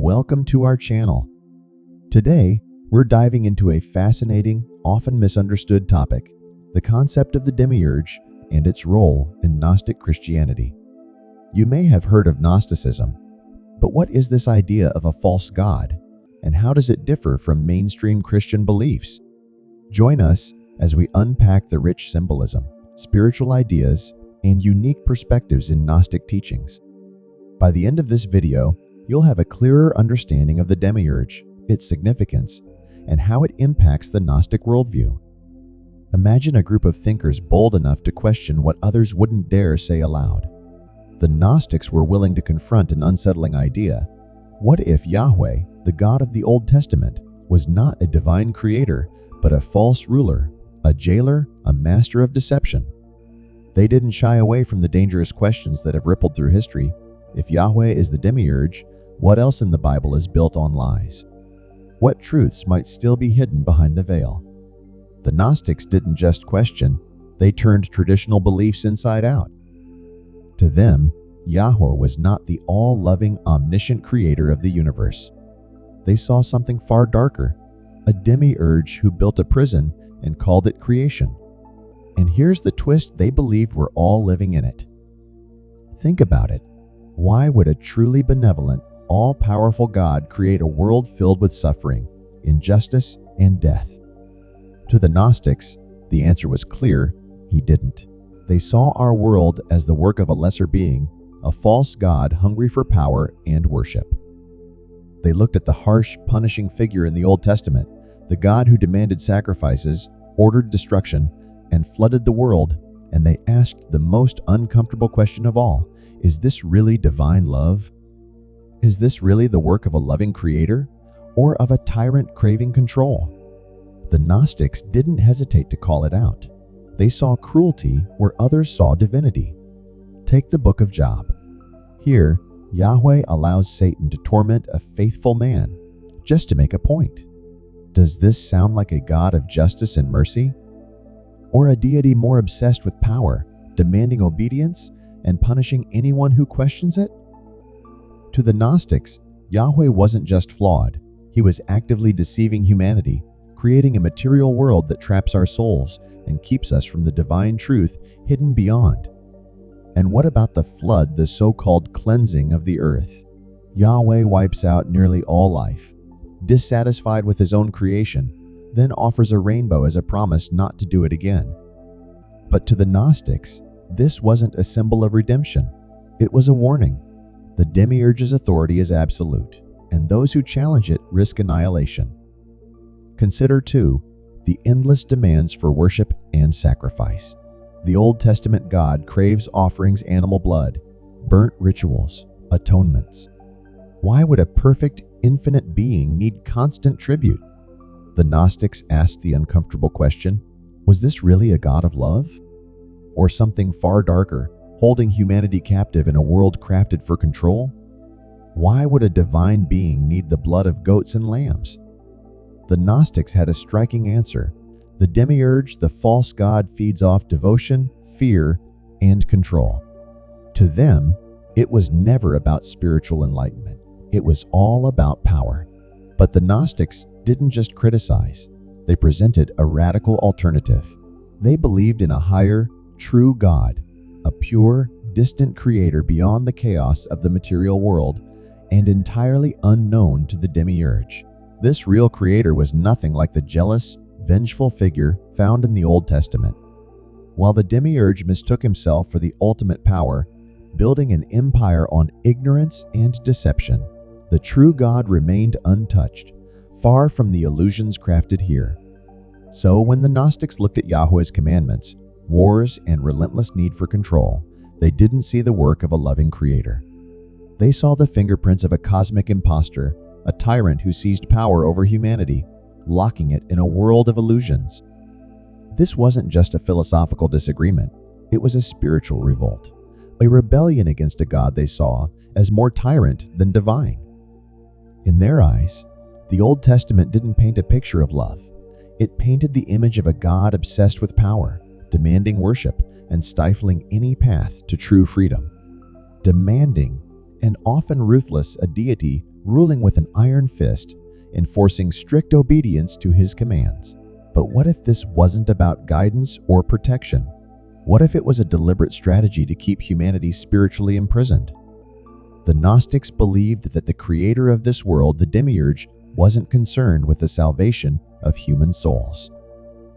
Welcome to our channel. Today, we're diving into a fascinating, often misunderstood topic, the concept of the Demiurge and its role in Gnostic Christianity. You may have heard of Gnosticism, but what is this idea of a false god, and how does it differ from mainstream Christian beliefs? Join us as we unpack the rich symbolism, spiritual ideas, and unique perspectives in Gnostic teachings. By the end of this video, you'll have a clearer understanding of the Demiurge, its significance, and how it impacts the Gnostic worldview. Imagine a group of thinkers bold enough to question what others wouldn't dare say aloud. The Gnostics were willing to confront an unsettling idea. What if Yahweh, the God of the Old Testament, was not a divine creator, but a false ruler, a jailer, a master of deception? They didn't shy away from the dangerous questions that have rippled through history. If Yahweh is the Demiurge, what else in the Bible is built on lies? What truths might still be hidden behind the veil? The Gnostics didn't just question, they turned traditional beliefs inside out. To them, Yahweh was not the all-loving, omniscient creator of the universe. They saw something far darker, a demiurge who built a prison and called it creation. And here's the twist: they believed we're all living in it. Think about it. Why would a truly benevolent, all-powerful God create a world filled with suffering, injustice, and death? To the Gnostics, the answer was clear: he didn't. They saw our world as the work of a lesser being, a false god hungry for power and worship. They looked at the harsh, punishing figure in the Old Testament, the God who demanded sacrifices, ordered destruction, and flooded the world, and they asked the most uncomfortable question of all: is this really divine love? Is this really the work of a loving creator, or of a tyrant craving control? The Gnostics didn't hesitate to call it out. They saw cruelty where others saw divinity. Take the book of Job. Here, Yahweh allows Satan to torment a faithful man just to make a point. Does this sound like a God of justice and mercy? Or a deity more obsessed with power, demanding obedience and punishing anyone who questions it? To the Gnostics, Yahweh wasn't just flawed, he was actively deceiving humanity, creating a material world that traps our souls and keeps us from the divine truth hidden beyond. And what about the flood, the so-called cleansing of the earth? Yahweh wipes out nearly all life, dissatisfied with his own creation, then offers a rainbow as a promise not to do it again. But to the Gnostics, this wasn't a symbol of redemption. It was a warning. The Demiurge's authority is absolute, and those who challenge it risk annihilation. Consider, too, the endless demands for worship and sacrifice. The Old Testament God craves offerings, animal blood, burnt rituals, atonements. Why would a perfect, infinite being need constant tribute? The Gnostics asked the uncomfortable question: was this really a God of love? Or something far darker, holding humanity captive in a world crafted for control? Why would a divine being need the blood of goats and lambs? The Gnostics had a striking answer. The Demiurge, the false god, feeds off devotion, fear, and control. To them, it was never about spiritual enlightenment. It was all about power. But the Gnostics didn't just criticize. They presented a radical alternative. They believed in a higher, true God, a pure, distant creator beyond the chaos of the material world and entirely unknown to the Demiurge. This real creator was nothing like the jealous, vengeful figure found in the Old Testament. While the Demiurge mistook himself for the ultimate power, building an empire on ignorance and deception, the true God remained untouched, far from the illusions crafted here. So when the Gnostics looked at Yahweh's commandments, wars, and relentless need for control, they didn't see the work of a loving creator. They saw the fingerprints of a cosmic impostor, a tyrant who seized power over humanity, locking it in a world of illusions. This wasn't just a philosophical disagreement, it was a spiritual revolt, a rebellion against a God they saw as more tyrant than divine. In their eyes, the Old Testament didn't paint a picture of love. It painted the image of a God obsessed with power, demanding worship and stifling any path to true freedom. Demanding, and often ruthless, a deity ruling with an iron fist, enforcing strict obedience to his commands. But what if this wasn't about guidance or protection? What if it was a deliberate strategy to keep humanity spiritually imprisoned? The Gnostics believed that the creator of this world, the Demiurge, wasn't concerned with the salvation of human souls.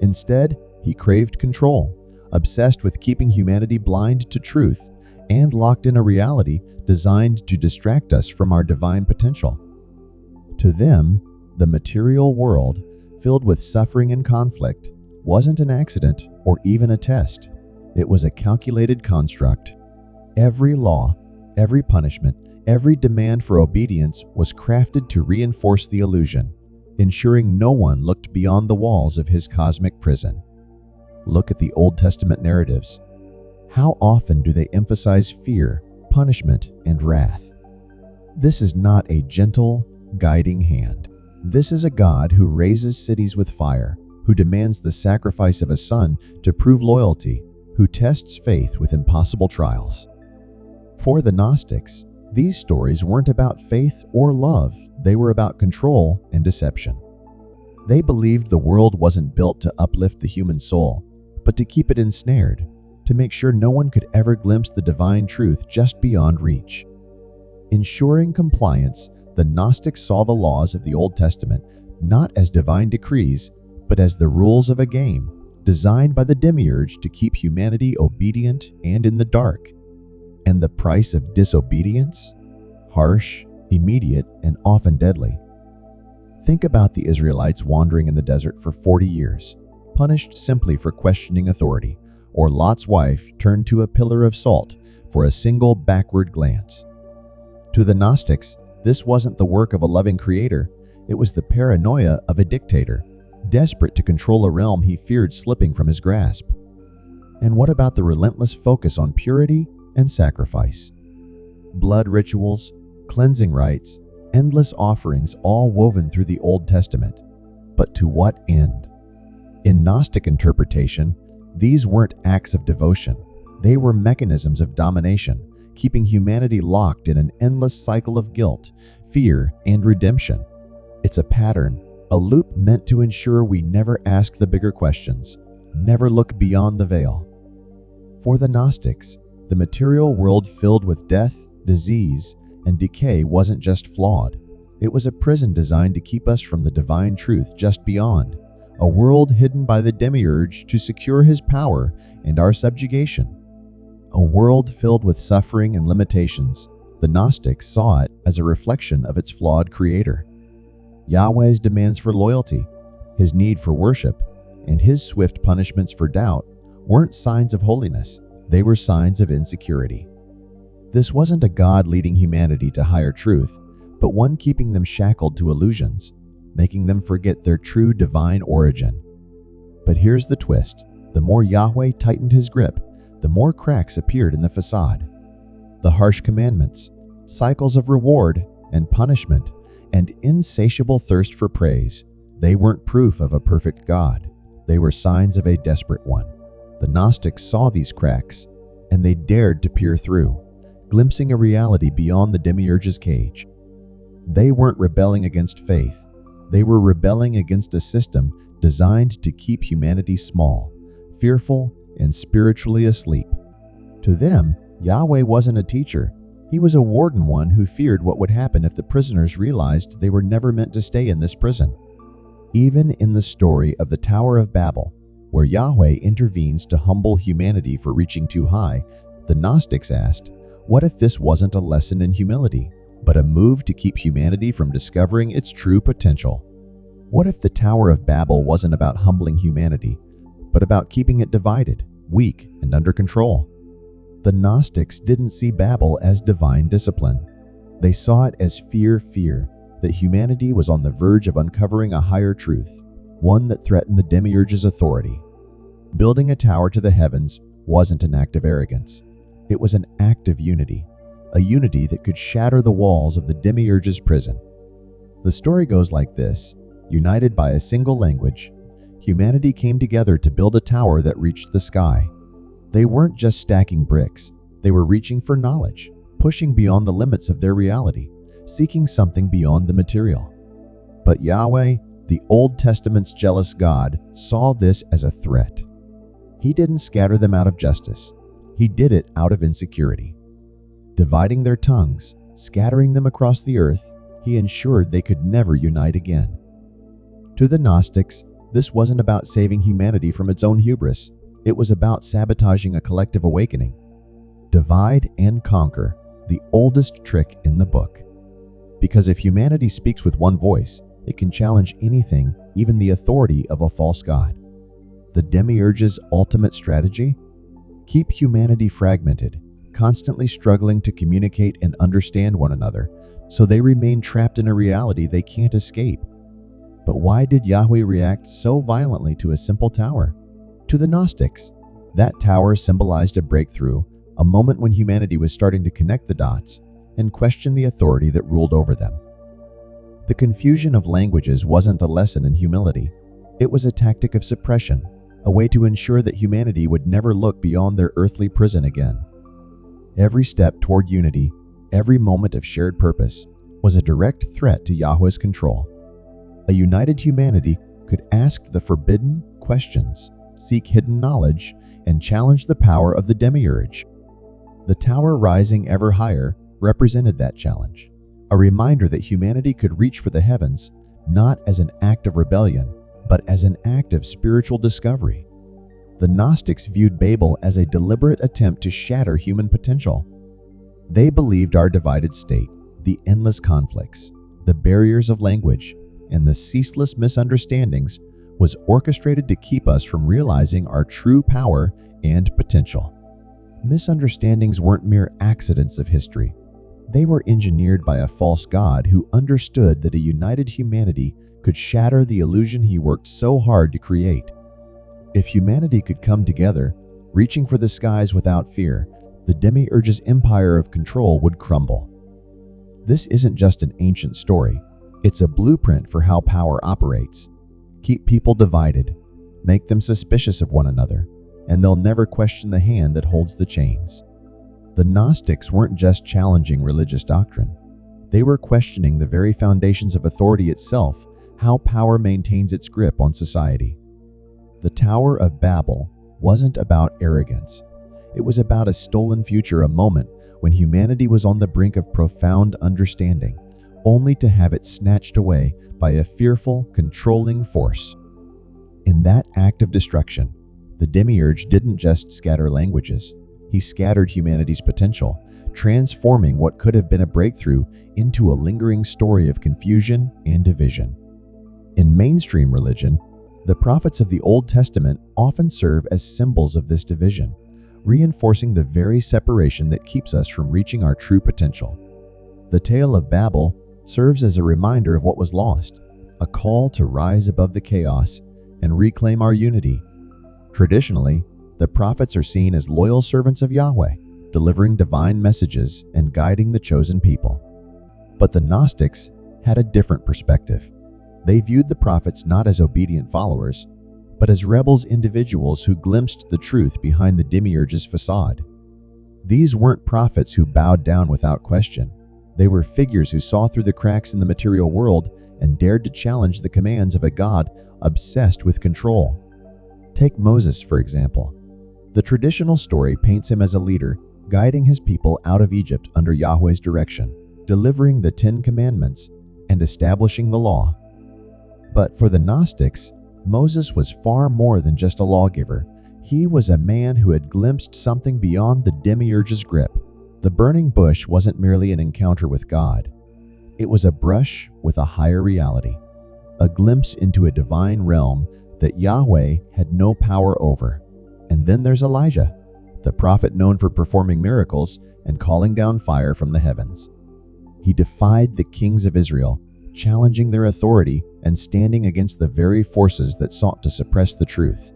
Instead, he craved control, obsessed with keeping humanity blind to truth and locked in a reality designed to distract us from our divine potential. To them, the material world, filled with suffering and conflict, wasn't an accident or even a test. It was a calculated construct. Every law, every punishment, every demand for obedience was crafted to reinforce the illusion, ensuring no one looked beyond the walls of his cosmic prison. Look at the Old Testament narratives. How often do they emphasize fear, punishment, and wrath? This is not a gentle, guiding hand. This is a God who razes cities with fire, who demands the sacrifice of a son to prove loyalty, who tests faith with impossible trials. For the Gnostics, these stories weren't about faith or love, they were about control and deception. They believed the world wasn't built to uplift the human soul, but to keep it ensnared, to make sure no one could ever glimpse the divine truth just beyond reach. Ensuring compliance, the Gnostics saw the laws of the Old Testament not as divine decrees, but as the rules of a game designed by the Demiurge to keep humanity obedient and in the dark. And the price of disobedience? Harsh, immediate, and often deadly. Think about the Israelites wandering in the desert for 40 years, punished simply for questioning authority, or Lot's wife turned to a pillar of salt for a single backward glance. To the Gnostics, this wasn't the work of a loving creator, it was the paranoia of a dictator, desperate to control a realm he feared slipping from his grasp. And what about the relentless focus on purity and sacrifice? Blood rituals, cleansing rites, endless offerings all woven through the Old Testament. But to what end? In Gnostic interpretation, these weren't acts of devotion. They were mechanisms of domination, keeping humanity locked in an endless cycle of guilt, fear, and redemption. It's a pattern, a loop meant to ensure we never ask the bigger questions, never look beyond the veil. For the Gnostics, the material world filled with death, disease, and decay wasn't just flawed. It was a prison designed to keep us from the divine truth just beyond, a world hidden by the Demiurge to secure his power and our subjugation. A world filled with suffering and limitations, the Gnostics saw it as a reflection of its flawed creator. Yahweh's demands for loyalty, his need for worship, and his swift punishments for doubt weren't signs of holiness, they were signs of insecurity. This wasn't a God leading humanity to higher truth, but one keeping them shackled to illusions, making them forget their true divine origin. But here's the twist. The more Yahweh tightened his grip, the more cracks appeared in the facade. The harsh commandments, cycles of reward and punishment, and insatiable thirst for praise, they weren't proof of a perfect God. They were signs of a desperate one. The Gnostics saw these cracks, and they dared to peer through, glimpsing a reality beyond the Demiurge's cage. They weren't rebelling against faith. They were rebelling against a system designed to keep humanity small, fearful, and spiritually asleep. To them, Yahweh wasn't a teacher. He was a warden, one who feared what would happen if the prisoners realized they were never meant to stay in this prison. Even in the story of the Tower of Babel, where Yahweh intervenes to humble humanity for reaching too high, the Gnostics asked, what if this wasn't a lesson in humility, but a move to keep humanity from discovering its true potential? What if the Tower of Babel wasn't about humbling humanity, but about keeping it divided, weak, and under control? The Gnostics didn't see Babel as divine discipline. They saw it as fear, that humanity was on the verge of uncovering a higher truth, one that threatened the Demiurge's authority. Building a tower to the heavens wasn't an act of arrogance. It was an act of unity, a unity that could shatter the walls of the Demiurge's prison. The story goes like this. United by a single language, humanity came together to build a tower that reached the sky. They weren't just stacking bricks, they were reaching for knowledge, pushing beyond the limits of their reality, seeking something beyond the material. But Yahweh, the Old Testament's jealous God, saw this as a threat. He didn't scatter them out of justice. He did it out of insecurity. Dividing their tongues, scattering them across the earth, he ensured they could never unite again. To the Gnostics, this wasn't about saving humanity from its own hubris. It was about sabotaging a collective awakening. Divide and conquer, the oldest trick in the book. Because if humanity speaks with one voice, it can challenge anything, even the authority of a false god. The Demiurge's ultimate strategy? Keep humanity fragmented, constantly struggling to communicate and understand one another, so they remain trapped in a reality they can't escape. But why did Yahweh react so violently to a simple tower? To the Gnostics, that tower symbolized a breakthrough, a moment when humanity was starting to connect the dots and question the authority that ruled over them. The confusion of languages wasn't a lesson in humility. It was a tactic of suppression, a way to ensure that humanity would never look beyond their earthly prison again. Every step toward unity, every moment of shared purpose, was a direct threat to Yahweh's control. A united humanity could ask the forbidden questions, seek hidden knowledge, and challenge the power of the Demiurge. The tower rising ever higher represented that challenge, a reminder that humanity could reach for the heavens, not as an act of rebellion, but as an act of spiritual discovery. The Gnostics viewed Babel as a deliberate attempt to shatter human potential. They believed our divided state, the endless conflicts, the barriers of language, and the ceaseless misunderstandings was orchestrated to keep us from realizing our true power and potential. Misunderstandings weren't mere accidents of history. They were engineered by a false god who understood that a united humanity could shatter the illusion he worked so hard to create. If humanity could come together, reaching for the skies without fear, the Demiurge's empire of control would crumble. This isn't just an ancient story. It's a blueprint for how power operates. Keep people divided, make them suspicious of one another, and they'll never question the hand that holds the chains. The Gnostics weren't just challenging religious doctrine. They were questioning the very foundations of authority itself, how power maintains its grip on society. The Tower of Babel wasn't about arrogance. It was about a stolen future, a moment when humanity was on the brink of profound understanding, only to have it snatched away by a fearful, controlling force. In that act of destruction, the Demiurge didn't just scatter languages. He scattered humanity's potential, transforming what could have been a breakthrough into a lingering story of confusion and division. In mainstream religion, the prophets of the Old Testament often serve as symbols of this division, reinforcing the very separation that keeps us from reaching our true potential. The Tower of Babel serves as a reminder of what was lost, a call to rise above the chaos and reclaim our unity. Traditionally, the prophets are seen as loyal servants of Yahweh, delivering divine messages and guiding the chosen people. But the Gnostics had a different perspective. They viewed the prophets not as obedient followers, but as rebels individuals who glimpsed the truth behind the Demiurge's facade. These weren't prophets who bowed down without question. They were figures who saw through the cracks in the material world and dared to challenge the commands of a God obsessed with control. Take Moses, for example. The traditional story paints him as a leader, guiding his people out of Egypt under Yahweh's direction, delivering the 10 Commandments, and establishing the law. But for the Gnostics, Moses was far more than just a lawgiver. He was a man who had glimpsed something beyond the Demiurge's grip. The burning bush wasn't merely an encounter with God. It was a brush with a higher reality, a glimpse into a divine realm that Yahweh had no power over. And then there's Elijah, the prophet known for performing miracles and calling down fire from the heavens. He defied the kings of Israel, challenging their authority and standing against the very forces that sought to suppress the truth.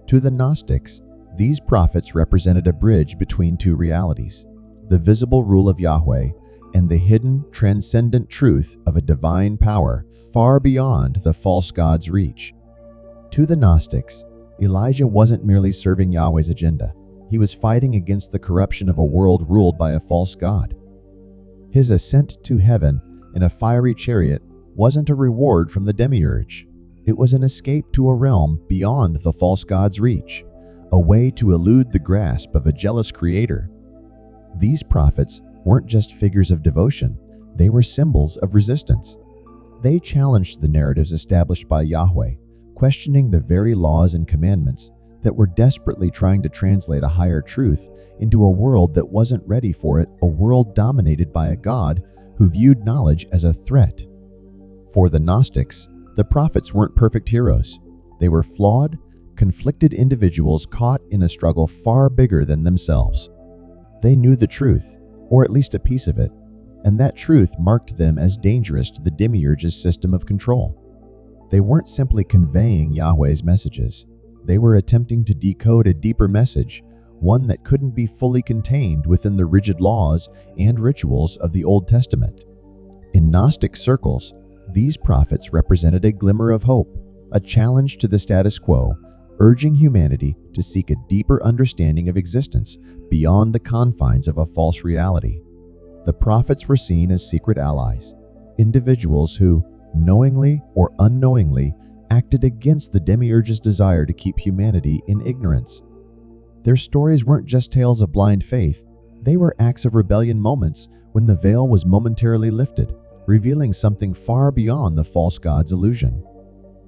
To the Gnostics, these prophets represented a bridge between two realities, the visible rule of Yahweh and the hidden, transcendent truth of a divine power far beyond the false god's reach. To the Gnostics, Elijah wasn't merely serving Yahweh's agenda. He was fighting against the corruption of a world ruled by a false god. His ascent to heaven in a fiery chariot wasn't a reward from the Demiurge. It was an escape to a realm beyond the false god's reach, a way to elude the grasp of a jealous creator. These prophets weren't just figures of devotion, they were symbols of resistance. They challenged the narratives established by Yahweh, questioning the very laws and commandments that were desperately trying to translate a higher truth into a world that wasn't ready for it, a world dominated by a God who viewed knowledge as a threat. For the Gnostics, the prophets weren't perfect heroes. They were flawed, conflicted individuals caught in a struggle far bigger than themselves. They knew the truth, or at least a piece of it, and that truth marked them as dangerous to the Demiurge's system of control. They weren't simply conveying Yahweh's messages. They were attempting to decode a deeper message, one that couldn't be fully contained within the rigid laws and rituals of the Old Testament. In Gnostic circles, these prophets represented a glimmer of hope, a challenge to the status quo, urging humanity to seek a deeper understanding of existence beyond the confines of a false reality. The prophets were seen as secret allies, individuals who, knowingly or unknowingly, acted against the Demiurge's desire to keep humanity in ignorance. Their stories weren't just tales of blind faith, they were acts of rebellion, moments when the veil was momentarily lifted, revealing something far beyond the false god's illusion.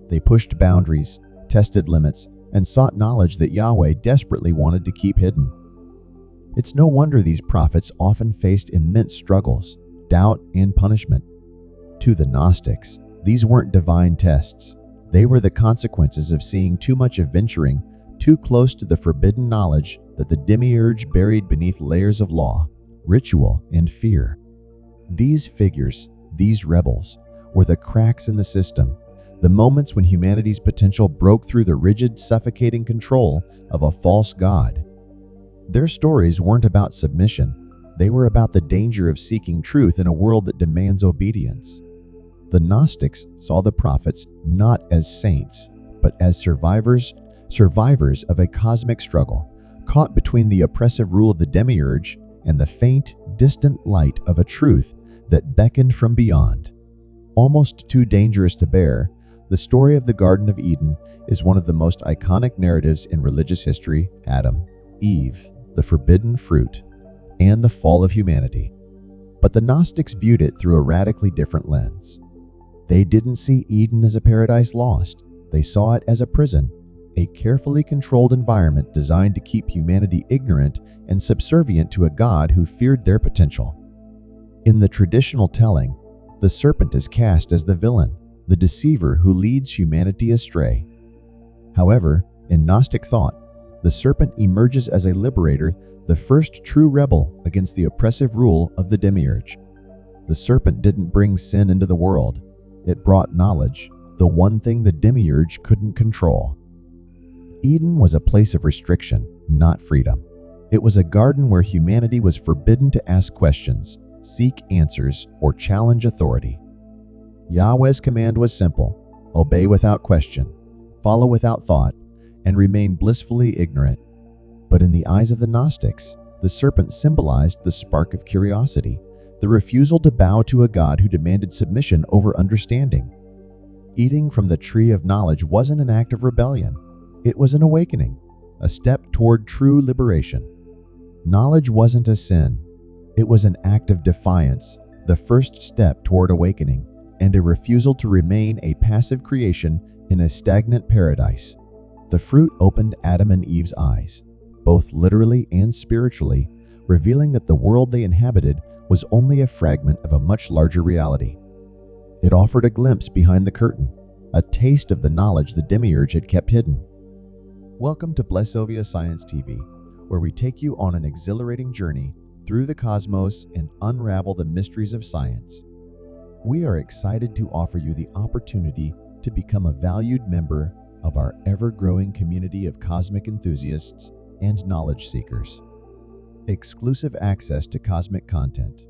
They pushed boundaries, tested limits, and sought knowledge that Yahweh desperately wanted to keep hidden. It's no wonder these prophets often faced immense struggles, doubt, and punishment. To the Gnostics, these weren't divine tests. They were the consequences of seeing too much of venturing too close to the forbidden knowledge that the Demiurge buried beneath layers of law, ritual, and fear. These figures, these rebels, were the cracks in the system, the moments when humanity's potential broke through the rigid, suffocating control of a false god. Their stories weren't about submission, they were about the danger of seeking truth in a world that demands obedience. The Gnostics saw the prophets not as saints, but as survivors of a cosmic struggle, caught between the oppressive rule of the Demiurge and the faint, distant light of a truth that beckoned from beyond. Almost too dangerous to bear, the story of the Garden of Eden is one of the most iconic narratives in religious history. Adam, Eve, the forbidden fruit, and the fall of humanity. But the Gnostics viewed it through a radically different lens. They didn't see Eden as a paradise lost. They saw it as a prison, a carefully controlled environment designed to keep humanity ignorant and subservient to a God who feared their potential. In the traditional telling, the serpent is cast as the villain, the deceiver who leads humanity astray. However, in Gnostic thought, the serpent emerges as a liberator, the first true rebel against the oppressive rule of the Demiurge. The serpent didn't bring sin into the world. It brought knowledge, the one thing the Demiurge couldn't control. Eden was a place of restriction, not freedom. It was a garden where humanity was forbidden to ask questions, seek answers, or challenge authority. Yahweh's command was simple: obey without question, follow without thought, and remain blissfully ignorant. But in the eyes of the Gnostics, the serpent symbolized the spark of curiosity, the refusal to bow to a God who demanded submission over understanding. Eating from the tree of knowledge wasn't an act of rebellion. It was an awakening, a step toward true liberation. Knowledge wasn't a sin. It was an act of defiance, the first step toward awakening, and a refusal to remain a passive creation in a stagnant paradise. The fruit opened Adam and Eve's eyes, both literally and spiritually, revealing that the world they inhabited was only a fragment of a much larger reality. It offered a glimpse behind the curtain, a taste of the knowledge the Demiurge had kept hidden. Welcome to Blessovia Science TV, where we take you on an exhilarating journey through the cosmos and unravel the mysteries of science. We are excited to offer you the opportunity to become a valued member of our ever-growing community of cosmic enthusiasts and knowledge seekers. Exclusive access to cosmic content.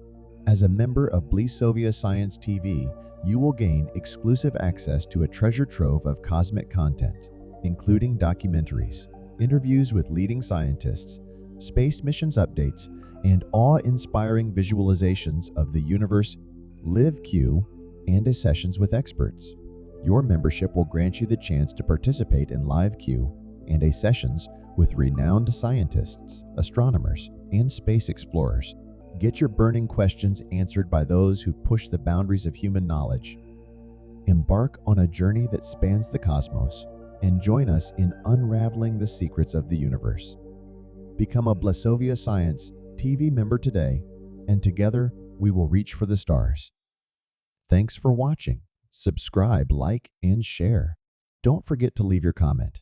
As a member of Blessovia Science TV, you will gain exclusive access to a treasure trove of cosmic content, including documentaries, interviews with leading scientists, space missions updates, and awe-inspiring visualizations of the universe, live Q, and sessions with experts. Your membership will grant you the chance to participate in live Q and sessions with renowned scientists, astronomers, and space explorers. Get your burning questions answered by those who push the boundaries of human knowledge. Embark on a journey that spans the cosmos and join us in unraveling the secrets of the universe. Become a Blasovia Science TV member today, and together we will reach for the stars. Thanks for watching. Subscribe, like, and share. Don't forget to leave your comment.